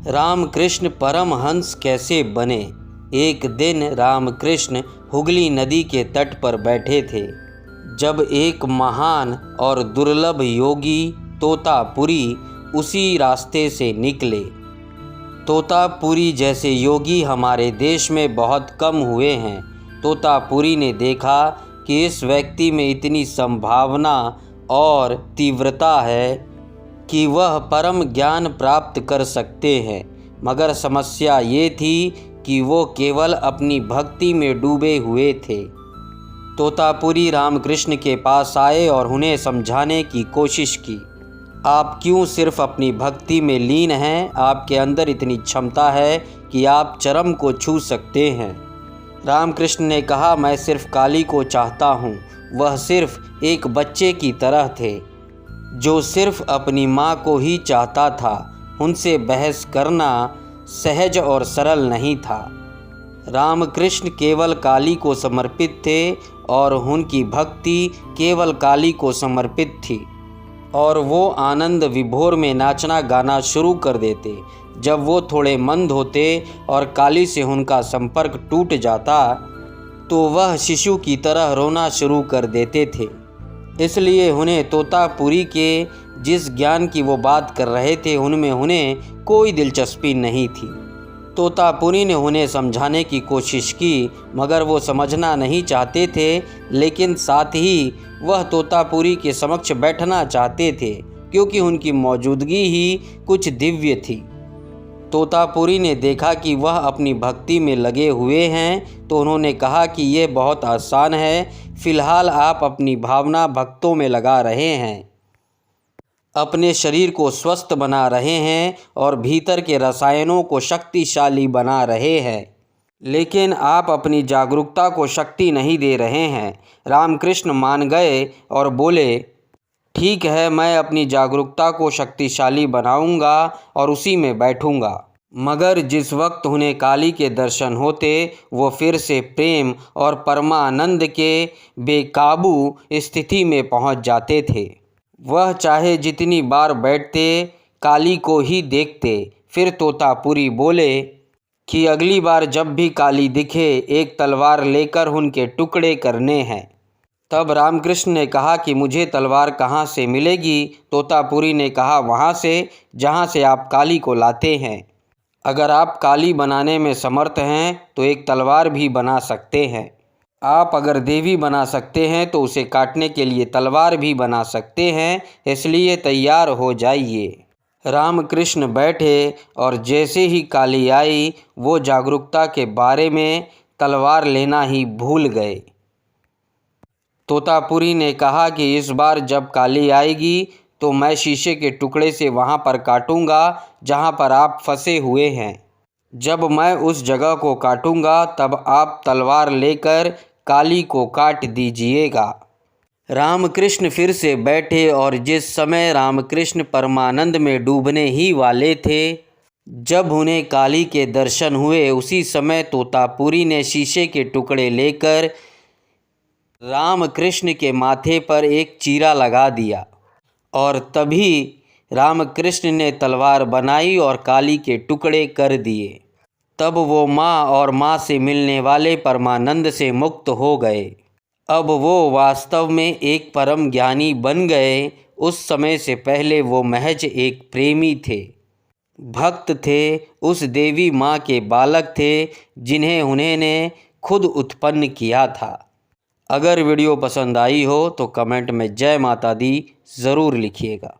रामकृष्ण परमहंस कैसे बने। एक दिन रामकृष्ण हुगली नदी के तट पर बैठे थे, जब एक महान और दुर्लभ योगी तोतापुरी उसी रास्ते से निकले। तोतापुरी जैसे योगी हमारे देश में बहुत कम हुए हैं। तोतापुरी ने देखा कि इस व्यक्ति में इतनी संभावना और तीव्रता है कि वह परम ज्ञान प्राप्त कर सकते हैं, मगर समस्या ये थी कि वो केवल अपनी भक्ति में डूबे हुए थे। तोतापुरी रामकृष्ण के पास आए और उन्हें समझाने की कोशिश की। आप क्यों सिर्फ अपनी भक्ति में लीन हैं? आपके अंदर इतनी क्षमता है कि आप चरम को छू सकते हैं। रामकृष्ण ने कहा, मैं सिर्फ काली को चाहता हूँ। वह सिर्फ एक बच्चे की तरह थे जो सिर्फ अपनी माँ को ही चाहता था। उनसे बहस करना सहज और सरल नहीं था। रामकृष्ण केवल काली को समर्पित थे और उनकी भक्ति केवल काली को समर्पित थी, और वो आनंद विभोर में नाचना गाना शुरू कर देते। जब वो थोड़े मंद होते और काली से उनका संपर्क टूट जाता तो वह शिशु की तरह रोना शुरू कर देते थे। इसलिए उन्हें तोतापुरी के जिस ज्ञान की वो बात कर रहे थे उनमें उन्हें कोई दिलचस्पी नहीं थी। तोतापुरी ने उन्हें समझाने की कोशिश की, मगर वो समझना नहीं चाहते थे, लेकिन साथ ही वह तोतापुरी के समक्ष बैठना चाहते थे क्योंकि उनकी मौजूदगी ही कुछ दिव्य थी। तोतापुरी ने देखा कि वह अपनी भक्ति में लगे हुए हैं, तो उन्होंने कहा कि यह बहुत आसान है। फ़िलहाल आप अपनी भावना भक्तों में लगा रहे हैं, अपने शरीर को स्वस्थ बना रहे हैं और भीतर के रसायनों को शक्तिशाली बना रहे हैं, लेकिन आप अपनी जागरूकता को शक्ति नहीं दे रहे हैं। रामकृष्ण मान गए और बोले, ठीक है, मैं अपनी जागरूकता को शक्तिशाली बनाऊंगा और उसी में बैठूंगा। मगर जिस वक्त उन्हें काली के दर्शन होते, वो फिर से प्रेम और परमानंद के बेकाबू स्थिति में पहुंच जाते थे। वह चाहे जितनी बार बैठते, काली को ही देखते। फिर तोतापुरी बोले कि अगली बार जब भी काली दिखे, एक तलवार लेकर उनके टुकड़े करने हैं। तब रामकृष्ण ने कहा कि मुझे तलवार कहाँ से मिलेगी? तोतापुरी ने कहा, वहाँ से जहाँ से आप काली को लाते हैं। अगर आप काली बनाने में समर्थ हैं तो एक तलवार भी बना सकते हैं। आप अगर देवी बना सकते हैं तो उसे काटने के लिए तलवार भी बना सकते हैं, इसलिए तैयार हो जाइए। रामकृष्ण बैठे और जैसे ही काली आई, वो जागरूकता के बारे में तलवार लेना ही भूल गए। तोतापुरी ने कहा कि इस बार जब काली आएगी तो मैं शीशे के टुकड़े से वहाँ पर काटूंगा जहाँ पर आप फंसे हुए हैं। जब मैं उस जगह को काटूंगा तब आप तलवार लेकर काली को काट दीजिएगा। रामकृष्ण फिर से बैठे और जिस समय रामकृष्ण परमानंद में डूबने ही वाले थे, जब उन्हें काली के दर्शन हुए, उसी समय तोतापुरी ने शीशे के टुकड़े लेकर रामकृष्ण के माथे पर एक चीरा लगा दिया, और तभी रामकृष्ण ने तलवार बनाई और काली के टुकड़े कर दिए। तब वो माँ और माँ से मिलने वाले परमानंद से मुक्त हो गए। अब वो वास्तव में एक परम ज्ञानी बन गए। उस समय से पहले वो महज एक प्रेमी थे, भक्त थे, उस देवी माँ के बालक थे जिन्हें उन्होंने खुद उत्पन्न किया था। अगर वीडियो पसंद आई हो तो कमेंट में जय माता दी ज़रूर लिखिएगा।